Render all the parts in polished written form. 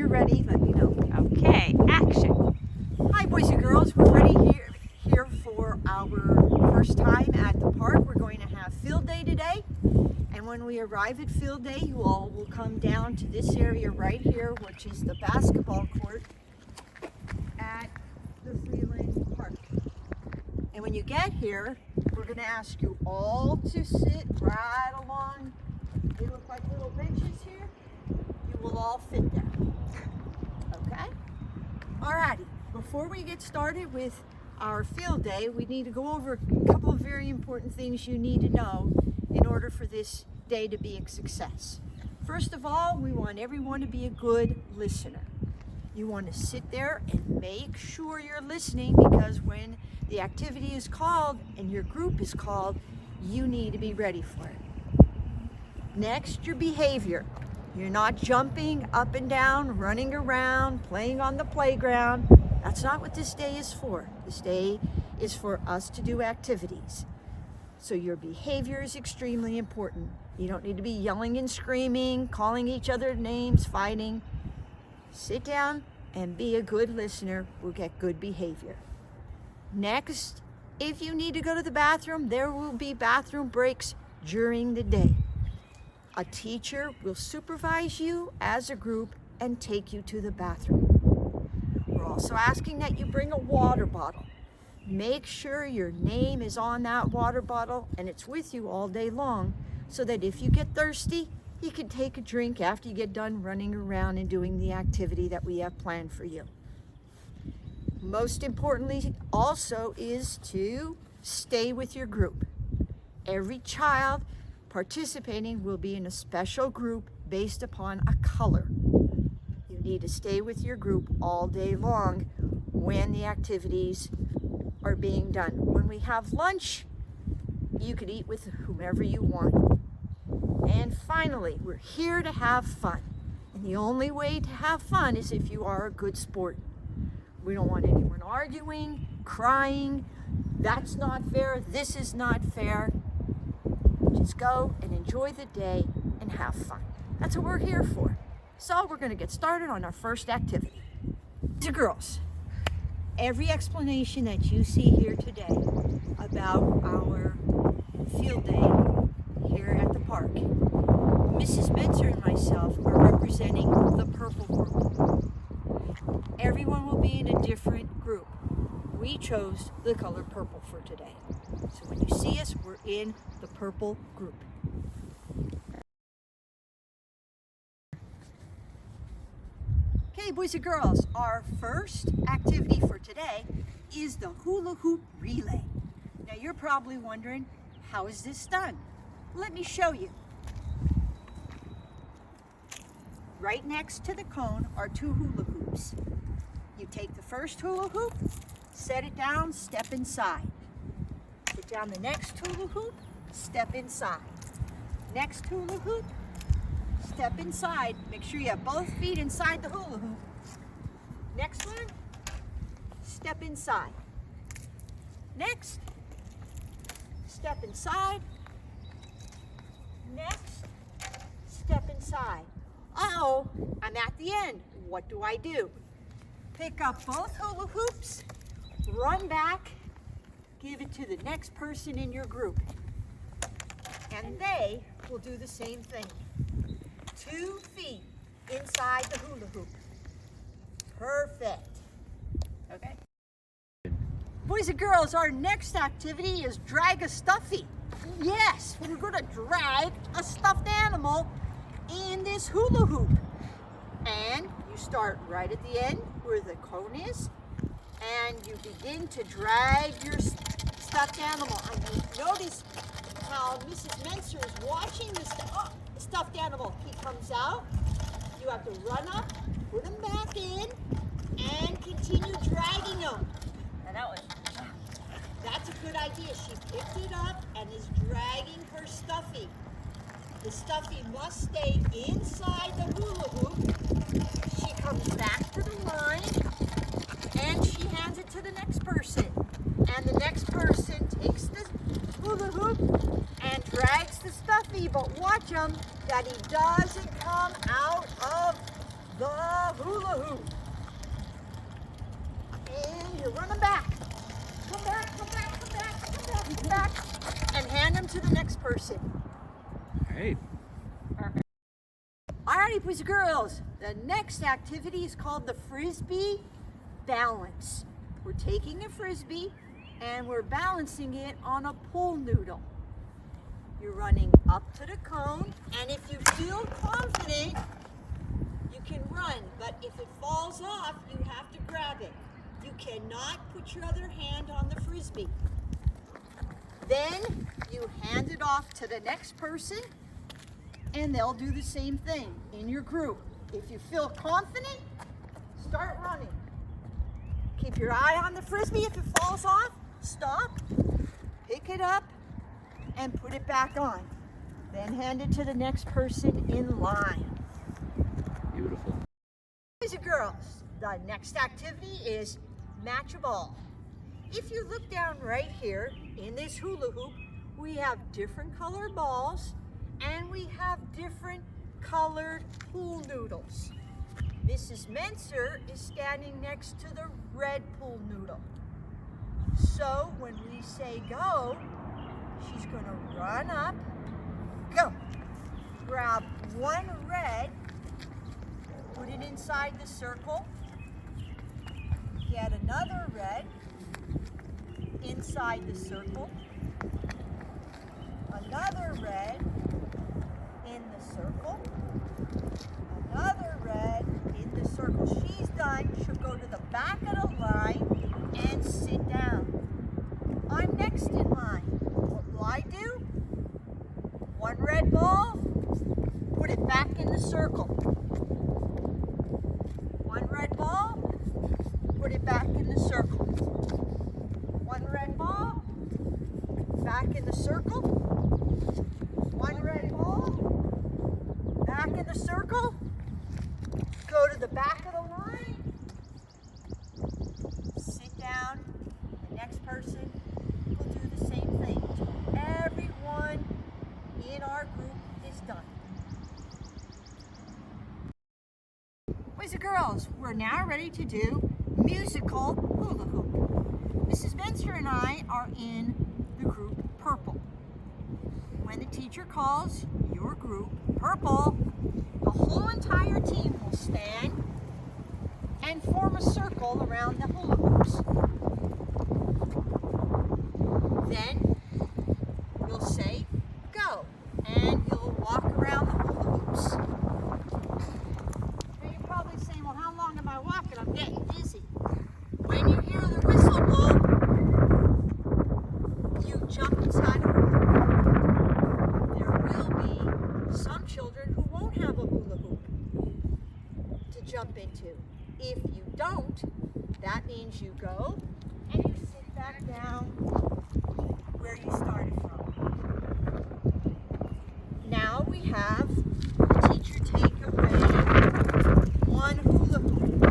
you're ready, let me know. Okay, action. Hi boys and girls, we're ready here for our first time at the park. We're going to have field day today. And when we arrive at field day, you all will come down to this area right here, which is the basketball court at the Freeland Park. And when you get here, we're going to ask you all to sit right along. They look like little benches here. You will all fit there. Okay? Alrighty. Before we get started with our field day, we need to go over a couple of very important things you need to know in order for this day to be a success. First of all, we want everyone to be a good listener. You want to sit there and make sure you're listening, because when the activity is called and your group is called, you need to be ready for it. Next, your behavior. You're not jumping up and down, running around, playing on the playground. That's not what this day is for. This day is for us to do activities. So your behavior is extremely important. You don't need to be yelling and screaming, calling each other names, fighting. Sit down and be a good listener. We'll get good behavior. Next, if you need to go to the bathroom, there will be bathroom breaks during the day. A teacher will supervise you as a group and take you to the bathroom. We're also asking that you bring a water bottle. Make sure your name is on that water bottle and it's with you all day long, so that if you get thirsty, you can take a drink after you get done running around and doing the activity that we have planned for you. Most importantly also is to stay with your group. Every child participating will be in a special group based upon a color. You need to stay with your group all day long when the activities are being done. When we have lunch, you could eat with whomever you want. And finally, we're here to have fun. And the only way to have fun is if you are a good sport. We don't want anyone arguing, crying. That's not fair. This is not fair. Just go and enjoy the day and have fun. That's what we're here for. So we're going to get started on our first activity. To girls, every explanation that you see here today about our field day here at the park, Mrs. Menser and myself are representing the purple group. Everyone will be in a different group. We chose the color purple for today. So when you see us, we're in the purple group. Okay, boys and girls, our first activity for today is the hula hoop relay. Now you're probably wondering, how is this done? Let me show you. Right next to the cone are two hula hoops. You take the first hula hoop, set it down, step inside. Put down the next hula hoop, step inside. Next hula hoop, step inside. Make sure you have both feet inside the hula hoop. Next one, step inside. Next, step inside. Next, step inside. Uh-oh, I'm at the end. What do I do? Pick up both hula hoops, run back, give it to the next person in your group. And they will do the same thing. 2 feet inside the hula hoop. Perfect. Okay. Boys and girls, our next activity is drag a stuffy. Yes, we're going to drag a stuffed animal in this hula hoop. And you start right at the end where the cone is, and you begin to drag your stuffed animal. And you notice how Mrs. Menser is watching the stuffed animal. He comes out. You have to run up, put him back in, and continue dragging him. And That's a good idea. She picked it up and is dragging her stuffy. The stuffy must stay inside the hula hoop. She comes back to the line and she hands it to the next person. And the next person takes the hula hoop and drags the stuffy, but watch him that he doesn't come out of the hula hoop. And you're running back. Come back, come back, come back, come back, come back. And hand them to the next person. Great. Alrighty, boys and girls. The next activity is called the Frisbee balance. We're taking a Frisbee and we're balancing it on a pool noodle. You're running up to the cone, and if you feel confident, you can run, but if it falls off, you have to grab it. You cannot put your other hand on the Frisbee. Then you hand it off to the next person, and they'll do the same thing in your group. If you feel confident, start running. Keep your eye on the Frisbee. If it falls off, stop, pick it up, and put it back on. Then hand it to the next person in line. Beautiful. Boys and girls, the next activity is match a ball. If you look down right here in this hula hoop, we have different colored balls and we have different colored pool noodles. Mrs. Menser is standing next to the red pool noodle. So when we say go, she's going to run up, go, grab one red, put it inside the circle, get another red inside the circle, another red in the circle, another red in the circle. She's done. She'll go to the back of the line and sit down. I'm next in line. What will I do? One red ball, put it back in the circle. One red ball, put it back in the circle. One red ball, back in the circle. One red ball, back in the circle. Go to the back of the line. Sit down. The next person will do the same thing. Everyone in our group is done. Boys and girls, we're now ready to do musical hula hoop. Mrs. Benser and I are in the group purple. When the teacher calls your group purple, the whole entire team will stand and form a circle around the hula hoops. Then you'll say go, and you'll walk around the hula hoops. Now you're probably saying, well, how long am I walking? I'm getting dizzy. When you hear the whistle blow, you jump inside a hula hoop. There will be some children who won't have a hula hoop to jump into. If you don't, that means you go and you sit back down where you started from. Now we have the teacher take away one hula hoop.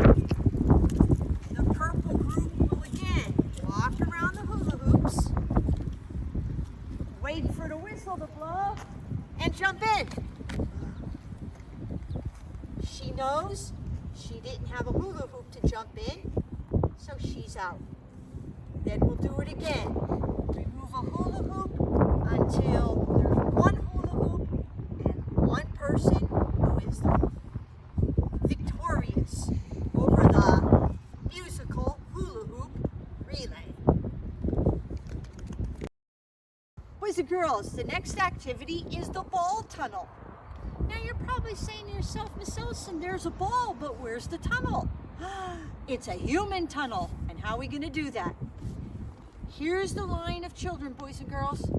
The purple group will again walk around the hula hoops, waiting for the whistle to blow, and jump in. She knows she didn't have a hula hoop to jump in, so she's out. Then we'll do it again. Remove a hula hoop until there's one hula hoop and one person who is victorious over the musical hula hoop relay. Boys and girls, the next activity is the ball tunnel. Now you're probably saying to yourself, Miss Ellison, there's a ball, but where's the tunnel? It's a human tunnel. And how are we going to do that? Here's the line of children, boys and girls.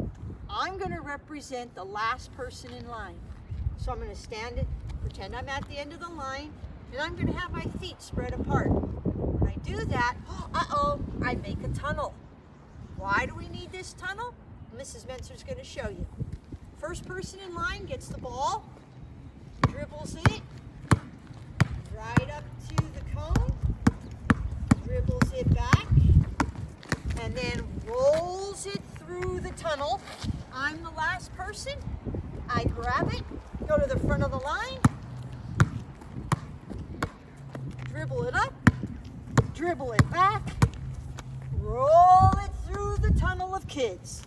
I'm going to represent the last person in line. So I'm going to stand and pretend I'm at the end of the line, and I'm going to have my feet spread apart. When I do that, I make a tunnel. Why do we need this tunnel? Mrs. Menser's going to show you. First person in line gets the ball, dribbles it right up to the cone, dribbles it back, and then rolls it through the tunnel. I'm the last person. I grab it, go to the front of the line, dribble it up, dribble it back, roll it through the tunnel of kids.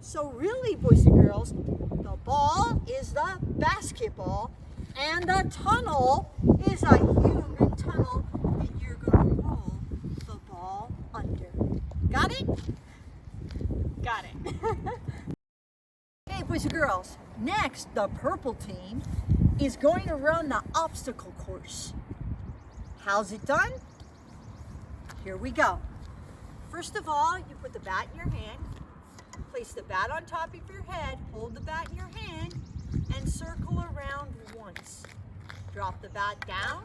So really, boys and girls, the ball is the basketball, and the tunnel is a human tunnel that you're going to roll the ball under. Got it? Got it. Hey, boys and girls, next, the purple team is going to run the obstacle course. How's it done? Here we go. First of all, you put the bat in your hand, place the bat on top of your head, hold the bat in your hand, and circle around once. Drop the bat down,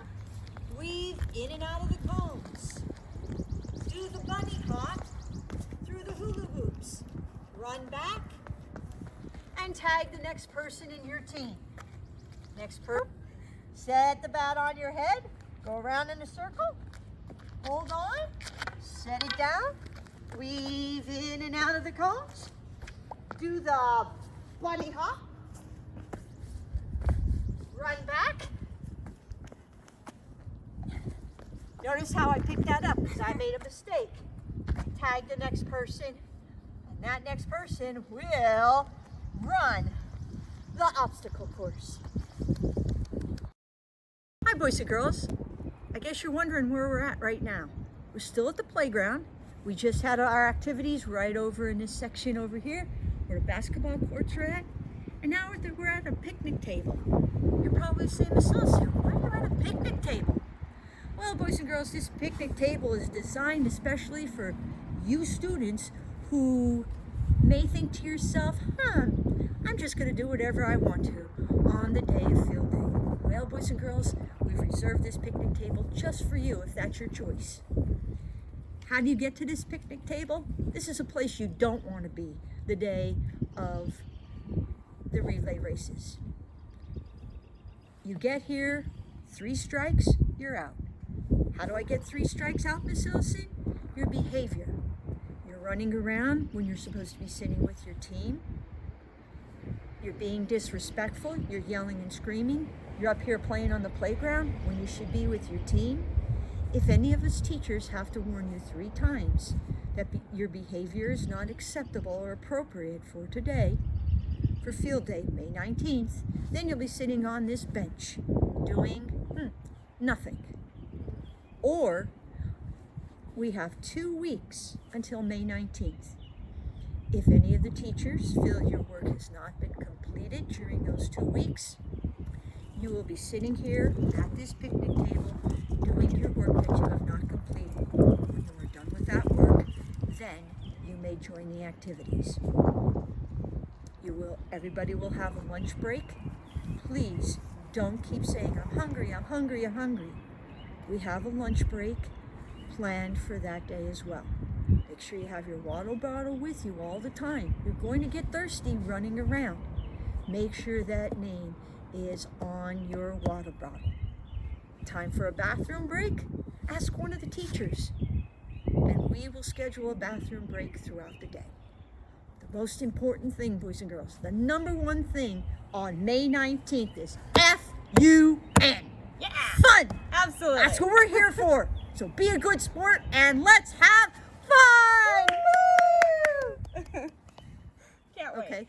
weave in and out of the cones. Do the bunny hop through the hula hoops. Run back and tag the next person in your team. Next person, set the bat on your head, go around in a circle, hold on, set it down, weave in and out of the cones, do the bunny hop, run back. Notice how I picked that up because I made a mistake. Tag the next person, and that next person will run the obstacle course. Hi, boys and girls. I guess you're wondering where we're at right now. We're still at the playground. We just had our activities right over in this section over here where the basketball courts are at. And now we're at a picnic table. You're probably saying, Miss Elsie, why are you at a picnic table? Well, boys and girls, this picnic table is designed especially for you students who may think to yourself, I'm just going to do whatever I want to on the day of field day. Well, boys and girls, we've reserved this picnic table just for you if that's your choice. How do you get to this picnic table? This is a place you don't want to be the day of the relay races. You get here, 3 strikes, you're out. How do I get 3 strikes out, Miss Ellison? Your behavior. You're running around when you're supposed to be sitting with your team. You're being disrespectful. You're yelling and screaming. You're up here playing on the playground when you should be with your team. If any of us teachers have to warn you 3 times that your behavior is not acceptable or appropriate for today, for field day, May 19th, then you'll be sitting on this bench doing nothing. Or we have 2 weeks until May 19th. If any of the teachers feel your work has not been completed during those 2 weeks, you will be sitting here at this picnic table doing your work that you have not completed. When you are done with that work, then you may join the activities. Everybody will have a lunch break. Please don't keep saying, I'm hungry, I'm hungry, I'm hungry. We have a lunch break planned for that day as well. Make sure you have your water bottle with you all the time. You're going to get thirsty running around. Make sure that name is on your water bottle. Time for a bathroom break? Ask one of the teachers, and we will schedule a bathroom break throughout the day. The most important thing, boys and girls, the number one thing on May 19th is F-U-N. Yeah. Fun! Absolutely. That's what we're here for. So be a good sport and let's have fun! Can't wait. Okay.